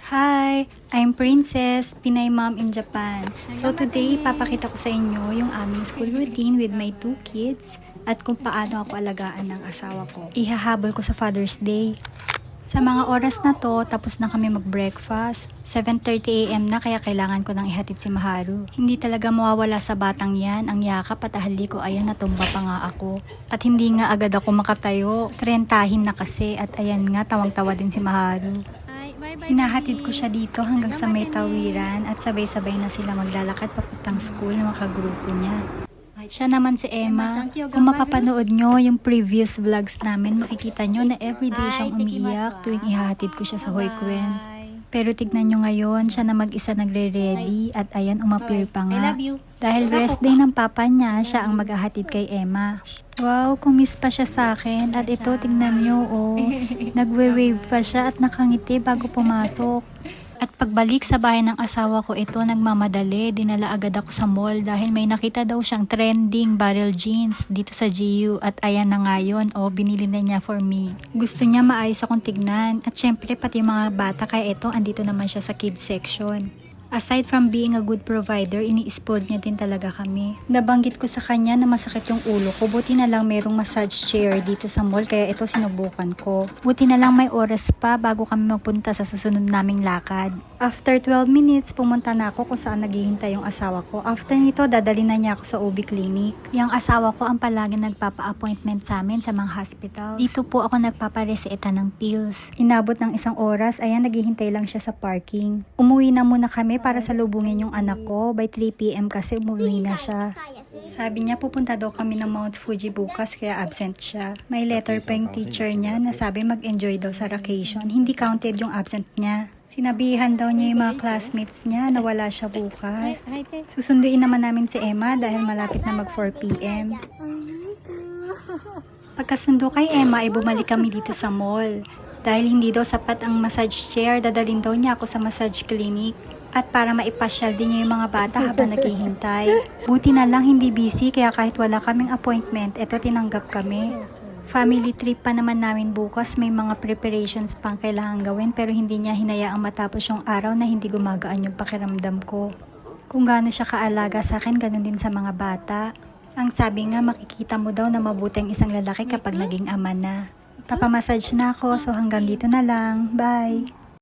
Hi! I'm Princess, Pinay Mom in Japan. So today, papakita ko sa inyo yung aming school routine with my 2 kids at kung paano ako alagaan ng asawa ko. Ihahabol ko sa Father's Day. Sa mga oras na to, tapos na kami mag-breakfast. 7:30 AM na kaya kailangan ko nang ihatid si Maharu. Hindi talaga mawawala sa batang yan ang yakap at ahali ko, ayan, natumba pa nga ako. At hindi nga agad ako makatayo. Trentahin na kasi at ayan nga, tawang-tawa din si Maharu. Hinahatid ko siya dito hanggang sa may tawiran at sabay-sabay na sila maglalakad papuntang school ng mga kagrupo niya. Siya naman si Emma. Kung mapapanood nyo yung previous vlogs namin, makikita nyo na everyday siyang umiiyak tuwing ihahatid ko siya sa Hoikuen. Pero tignan nyo ngayon, siya na mag-isa nagre-ready at ayan, umapir pa nga. Dahil rest day ng papa niya, siya ang maghahatid kay Emma. Wow, kumiss pa siya sa akin. At ito, tignan nyo, oh. Nagwe-wave pa siya at nakangiti bago pumasok. At pagbalik sa bahay ng asawa ko, ito nagmamadali. Dinala agad ako sa mall dahil may nakita daw siyang trending barrel jeans dito sa GU. At ayan na nga yun, oh, binili na niya for me. Gusto niya maayos akong tignan. At syempre pati mga bata, kaya ito, andito naman siya sa kids section. Aside from being a good provider, ini-spoiled niya din talaga kami. Nabanggit ko sa kanya na masakit yung ulo ko. Buti na lang merong massage chair dito sa mall, kaya ito sinubukan ko. Buti na lang may oras pa bago kami magpunta sa susunod naming lakad. After 12 minutes, pumunta na ako kung saan naghihintay yung asawa ko. After nito, dadali na niya ako sa OB clinic. Yung asawa ko ang palagi nagpapa-appointment sa amin sa mga hospital. Dito po ako nagpapareseta ng pills. Inabot ng isang oras, ayan, naghihintay lang siya sa parking. Umuwi na muna kami para salubungin yung anak ko. By 3 PM kasi umuwi na siya. Sabi niya pupunta daw kami ng Mount Fuji bukas kaya absent siya. May letter pa yung teacher niya na sabi mag-enjoy daw sa vacation. Hindi counted yung absent niya. Sinabihan daw niya yung mga classmates niya na wala siya bukas. Susunduin naman namin si Emma dahil malapit na mag 4 PM. Pagkasundo kay Emma ay bumalik kami dito sa mall. Dahil hindi daw sapat ang massage chair, dadalhin daw niya ako sa massage clinic. At para maipasyal din niya yung mga bata habang naghihintay. Buti na lang hindi busy kaya kahit wala kaming appointment, eto tinanggap kami. Family trip pa naman namin bukas, may mga preparations pang kailangan gawin pero hindi niya hinayaang matapos yung araw na hindi gumagaan yung pakiramdam ko. Kung gaano siya kaalaga sa akin, ganun din sa mga bata. Ang sabi nga, makikita mo daw na mabuti ang isang lalaki kapag naging ama na. Papamassage na ako, so hanggang dito na lang. Bye!